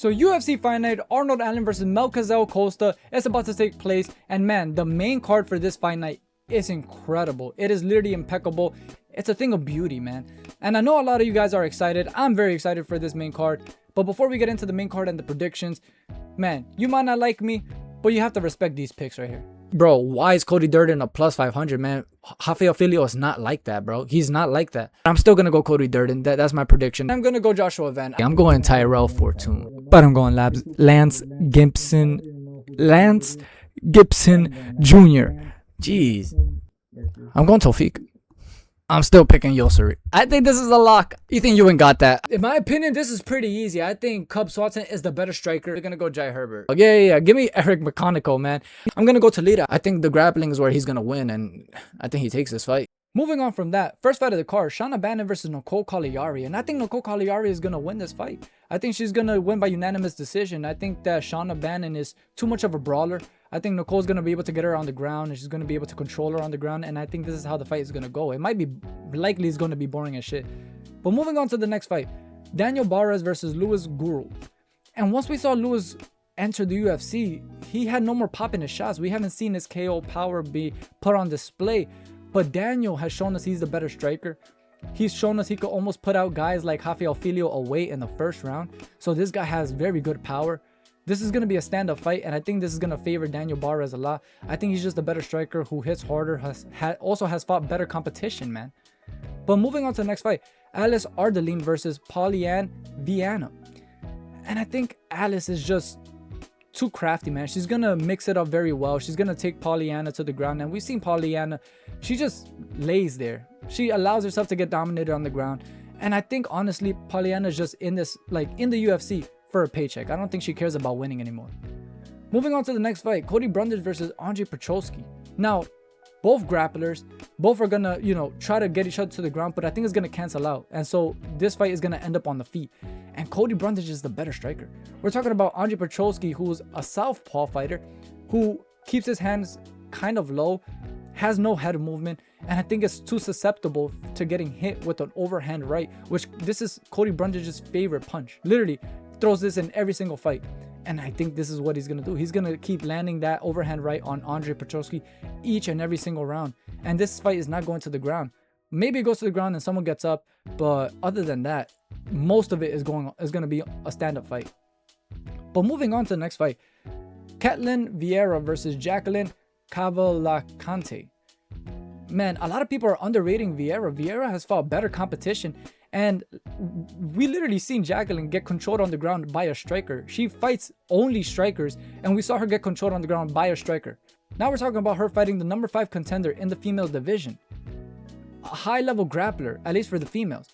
So UFC Fight Night, Arnold Allen versus Melkazel Costa is about to take place, and man, the main card for this fight night is incredible. It is literally impeccable. It's a thing of beauty, man. And I know a lot of you guys are excited. I'm very excited for this main card. But before we get into the main card and the predictions, man, you might not like me, but you have to respect these picks right here. Bro, why is Cody Durden a plus 500, man? Rafael Filho is not like that, bro. He's not like that. I'm still going to go Cody Durden. That's my prediction. I'm going to go Joshua Van. I'm going Tyrell Fortune. But I'm going Lance Gibson Jr. Jeez. I'm going Tofik. I'm still picking Yosari. I think this is a lock. You think you ain't got that? In my opinion, this is pretty easy. I think Cub Swanson is the better striker. We're gonna go Jai Herbert. Oh, yeah. Give me Eric McConical, man. I'm gonna go Toledo. I think the grappling is where he's gonna win, and I think he takes this fight. Moving on from that, first fight of the card, Shauna Bannon versus Nicole Cagliari. And I think Nicole Cagliari is going to win this fight. I think she's going to win by unanimous decision. I think that Shauna Bannon is too much of a brawler. I think Nicole's going to be able to get her on the ground, and she's going to be able to control her on the ground. And I think this is how the fight is going to go. It might be, likely it's going to be boring as shit. But moving on to the next fight, Daniel Barras versus Louis Guru. And once we saw Louis enter the UFC, he had no more pop in his shots. We haven't seen his KO power be put on display. But Daniel has shown us he's the better striker. He's shown us he could almost put out guys like Rafael Filho away in the first round. So this guy has very good power. This is going to be a stand-up fight, and I think this is going to favor Daniel Barras a lot. I think he's just a better striker who hits harder, also has fought better competition, man. But moving on to the next fight, Alice Ardeline versus Polyane Viana. And I think Alice is just too crafty, man. She's gonna mix it up very well. She's gonna take Polyana to the ground, and we've seen Polyana, she just lays there. She allows herself to get dominated on the ground, and I think honestly Polyana is just in this, like, in the UFC for a paycheck. I don't think she cares about winning anymore. Moving on to the next fight, Cody Brundage versus Andre Petroski. Now, both grapplers, both are gonna, try to get each other to the ground, but I think it's gonna cancel out, and so this fight is gonna end up on the feet. And Cody Brundage is the better striker. We're talking about Andre Petroski, who's a southpaw fighter, who keeps his hands kind of low, has no head movement, and I think is too susceptible to getting hit with an overhand right, which this is Cody Brundage's favorite punch. Literally throws this in every single fight. And I think this is what he's going to do. He's going to keep landing that overhand right on Andre Petroski each and every single round. And this fight is not going to the ground. Maybe it goes to the ground and someone gets up, but other than that, most of it is going to be a stand-up fight. But moving on to the next fight, Ketlin Vieira versus Jacqueline Cavalcante. Man, a lot of people are underrating Vieira. Vieira has fought better competition, and we literally seen Jacqueline get controlled on the ground by a striker. She fights only strikers, and we saw her get controlled on the ground by a striker. Now we're talking about her fighting the number 5 contender in the female division. A high-level grappler, at least for the females.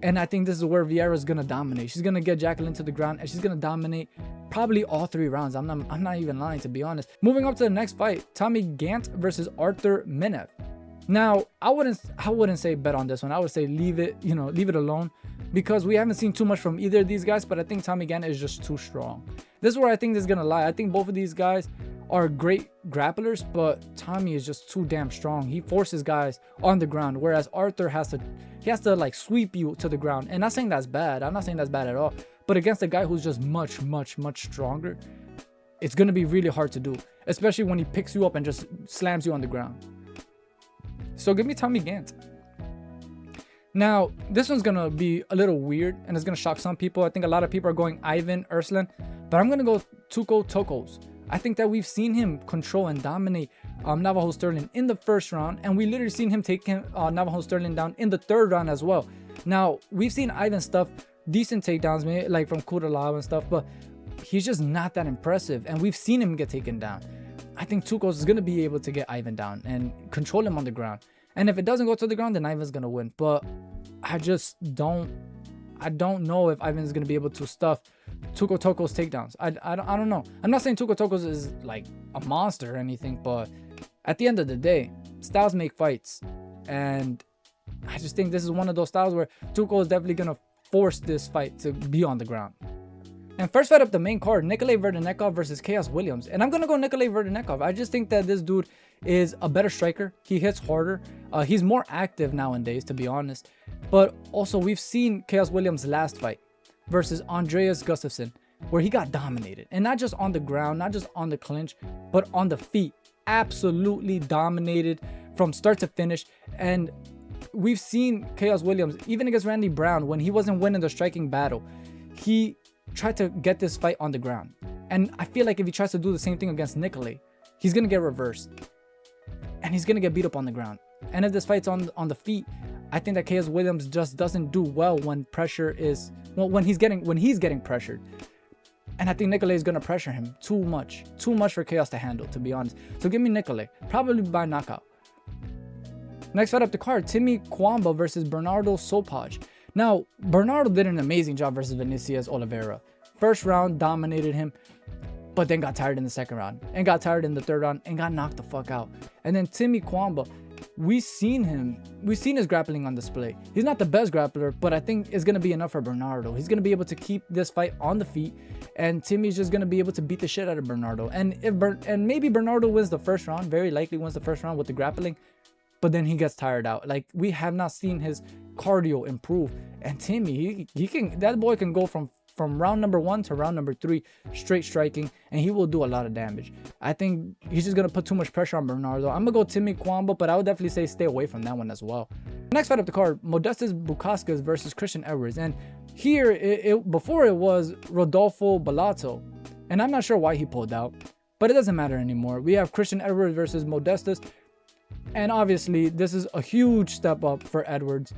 And I think this is where Vieira is going to dominate. She's going to get Jacqueline to the ground, and she's going to dominate probably all 3 rounds. I'm not even lying, to be honest. Moving up to the next fight, Tommy Gantt versus Artur Minev. Now, I wouldn't say bet on this one. I would say leave it alone, because we haven't seen too much from either of these guys, but I think Tommy Gantt is just too strong. This is where I think this is going to lie. I think both of these guys are great grapplers, but Tommy is just too damn strong. He forces guys on the ground, whereas Arthur has to like sweep you to the ground. And not saying that's bad. I'm not saying that's bad at all. But against a guy who's just much stronger, it's going to be really hard to do, especially when he picks you up and just slams you on the ground. So give me Tommy Gantt. Now, this one's going to be a little weird, and it's going to shock some people. I think a lot of people are going Ivan Erslan, but I'm going to go Tuco Tokkos. I think that we've seen him control and dominate Navajo Sterling in the first round, and we literally seen him take Navajo Sterling down in the 3rd round as well. Now, we've seen Ivan stuff decent takedowns, maybe like from Kudalao and stuff, but he's just not that impressive, and we've seen him get taken down. I think Tukos is going to be able to get Ivan down and control him on the ground. And if it doesn't go to the ground, then Ivan's going to win. But I don't know if Ivan's going to be able to stuff Tuco Tokkos takedowns. I don't know. I'm not saying Tuco Tokkos is like a monster or anything, but at the end of the day, styles make fights. And I just think this is one of those styles where Tuco is definitely going to force this fight to be on the ground. And first fight up the main card, Nikolay Verdonekov versus Chaos Williams. And I'm going to go Nikolay Verdonekov. I just think that this dude is a better striker. He hits harder. He's more active nowadays, to be honest. But also, we've seen Chaos Williams' last fight versus Andreas Gustafsson. where he got dominated. And not just on the ground, not just on the clinch, but on the feet. Absolutely dominated from start to finish. And we've seen Khaos Williams, even against Randy Brown, when he wasn't winning the striking battle, he tried to get this fight on the ground. And I feel like if he tries to do the same thing against Nicolay, he's going to get reversed. And he's going to get beat up on the ground. And if this fight's on the feet, I think that Khaos Williams just doesn't do well when pressure is, well, when he's getting pressured. And I think Nicolay is going to pressure him too much for Khaos to handle, to be honest. So give me Nicolay, probably by knockout. Next fight up the card, Timmy Cuamba versus Benardo Sopaj. Now, Benardo did an amazing job versus Vinicius Oliveira. First round, dominated him, but then got tired in the second round, and got tired in the third round, and got knocked the fuck out. And then Timmy Cuamba, we've seen his grappling on display. He's not the best grappler, but I think it's going to be enough for Benardo. He's going to be able to keep this fight on the feet, and Timmy's just going to be able to beat the shit out of Benardo. And maybe Benardo wins the first round, very likely wins the first round with the grappling, but then he gets tired out. Like, we have not seen his cardio improve. And Timmy, that boy can go from round number 1 to round number 3 straight striking, and he will do a lot of damage. I think he's just gonna put too much pressure on Benardo. I'm gonna go Timmy Cuamba, but I would definitely say stay away from that one as well. Next fight up the card, Modestas Bukauskas versus Christian Edwards. And here, before it was Rodolfo Bellato, and I'm not sure why he pulled out, but it doesn't matter anymore. We have Christian Edwards versus Modestas, and obviously this is a huge step up for Edwards.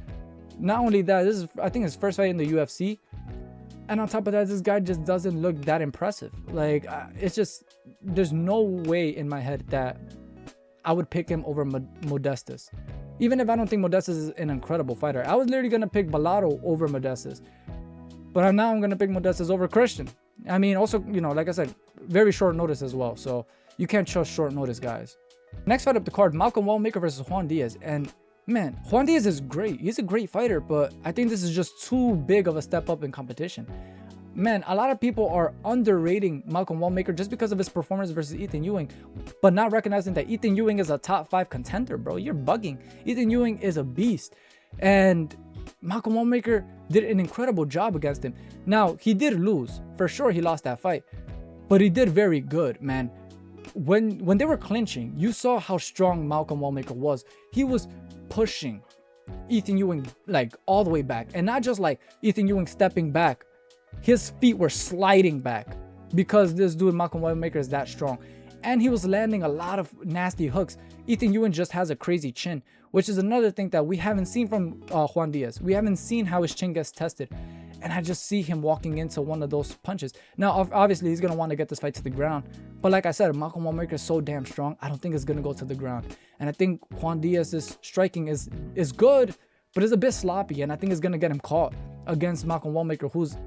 Not only that, this is, I think, his first fight in the UFC. And on top of that, this guy just doesn't look that impressive. Like, it's just, there's no way in my head that I would pick him over Modestas. Even if I don't think Modestas is an incredible fighter. I was literally going to pick Bellato over Modestas. But now I'm going to pick Modestas over Christian. I mean, also, you know, like I said, very short notice as well. So you can't trust short notice guys. Next fight up the card, Malcolm Wallmaker versus Juan Diaz. And man, Juan Diaz is great. He's a great fighter, but I think this is just too big of a step up in competition. Man, a lot of people are underrating Malcolm Wallmaker just because of his performance versus Ethan Ewing, but not recognizing that Ethan Ewing is a top 5 contender, bro. You're bugging. Ethan Ewing is a beast. And Malcolm Wallmaker did an incredible job against him. Now, he did lose. For sure, he lost that fight. But he did very good, man. When they were clinching, you saw how strong Malcolm Wallmaker was. He was pushing Ethan Ewing like all the way back, and not just like Ethan Ewing stepping back, his feet were sliding back because this dude Malcolm Wallmaker is that strong, and he was landing a lot of nasty hooks. Ethan Ewing just has a crazy chin, which is another thing that we haven't seen from Juan Diaz. We haven't seen how his chin gets tested, and I just see him walking into one of those punches. Now, obviously, he's going to want to get this fight to the ground. But like I said, Malcolm Wallmaker is so damn strong, I don't think it's going to go to the ground. And I think Juan Diaz's striking is good, but it's a bit sloppy. And I think it's going to get him caught against Malcolm Wallmaker, who's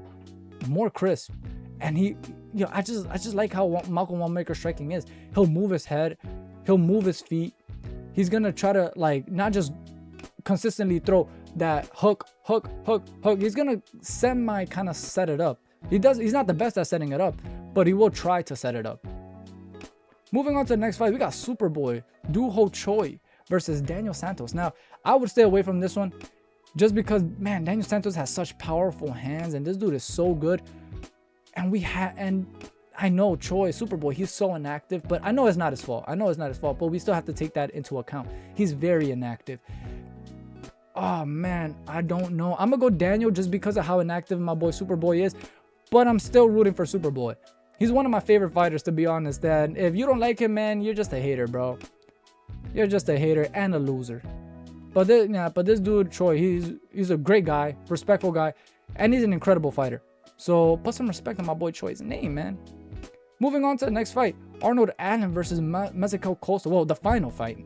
more crisp. And I just like how Malcolm Wallmaker's striking is. He'll move his head. He'll move his feet. He's going to try to, like, not just consistently throw that hook. He's gonna semi kind of set it up. He's not the best at setting it up, but he will try to set it up. Moving on to the next fight, we got Superboy Do Ho Choi versus Daniel Santos. Now, I would stay away from this one just because, man, Daniel Santos has such powerful hands, and this dude is so good. And I know Choi, Superboy, he's so inactive, but I know it's not his fault. But we still have to take that into account. He's very inactive. Oh man, I don't know. I'm gonna go Daniel just because of how inactive my boy Superboy is, but I'm still rooting for Superboy. He's one of my favorite fighters, to be honest. And if you don't like him, man, you're just a hater, bro. You're just a hater and a loser. But this dude Choi, he's a great guy, respectful guy, and he's an incredible fighter. So put some respect on my boy Choi's name, man. Moving on to the next fight, Arnold Allen versus Mazekel Costa. Well, the final fight,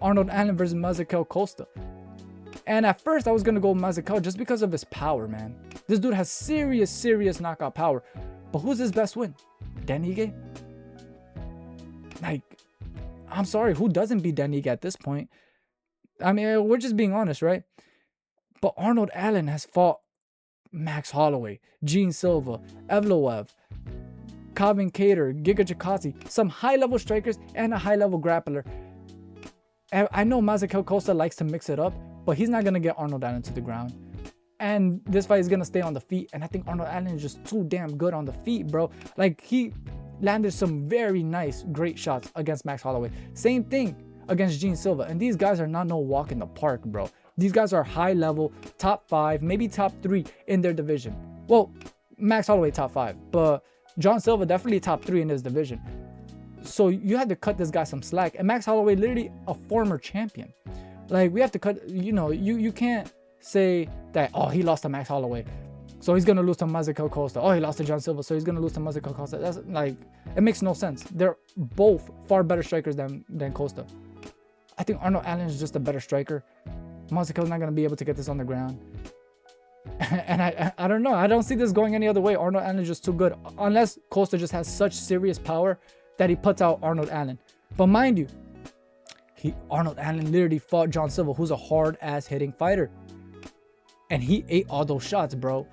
Arnold Allen versus Mazekel Costa. And at first, I was going to go Mazekel just because of his power, man. This dude has serious knockout power. But who's his best win? Dan Ige? Like, I'm sorry, who doesn't beat Dan Ige at this point? I mean, we're just being honest, right? But Arnold Allen has fought Max Holloway, Gene Silva, Evloev, Calvin Kattar, Giga Chikadze, some high-level strikers and a high-level grappler. I know Mazekel Costa likes to mix it up, but he's not going to get Arnold Allen to the ground. And this fight is gonna stay on the feet. And I think Arnold Allen is just too damn good on the feet, bro. Like, he landed some very nice, great shots against Max Holloway. Same thing against Gene Silva. And these guys are not no walk in the park, bro. These guys are high level, top 5, maybe top 3 in their division. Well, Max Holloway top 5, but John Silva definitely top 3 in his division. So you had to cut this guy some slack. And Max Holloway, literally a former champion. Like, we have to cut, you know, you can't say that, oh, he lost to Max Holloway, so he's gonna lose to Masvidal Costa. Oh, he lost to John Silva, so he's gonna lose to Masvidal Costa. That's like, it makes no sense. They're both far better strikers than Costa. I think Arnold Allen is just a better striker. Masvidal's not gonna be able to get this on the ground. And I don't know. I don't see this going any other way. Arnold Allen is just too good, unless Costa just has such serious power that he puts out Arnold Allen. But mind you, Arnold Allen literally fought John Silva, who's a hard ass hitting fighter. And he ate all those shots, bro.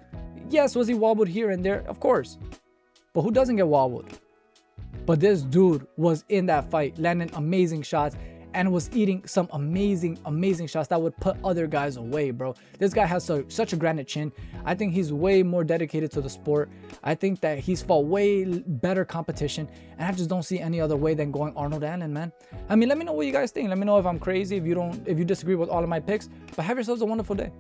Yes, was he wobbled here and there? Of course. But who doesn't get wobbled? But this dude was in that fight, landing amazing shots, and was eating some amazing, amazing shots that would put other guys away, bro. This guy has such a granite chin. I think he's way more dedicated to the sport. I think that he's fought way better competition, and I just don't see any other way than going Arnold Allen, man. I mean, let me know what you guys think. Let me know if I'm crazy, if you disagree with all of my picks. But have yourselves a wonderful day.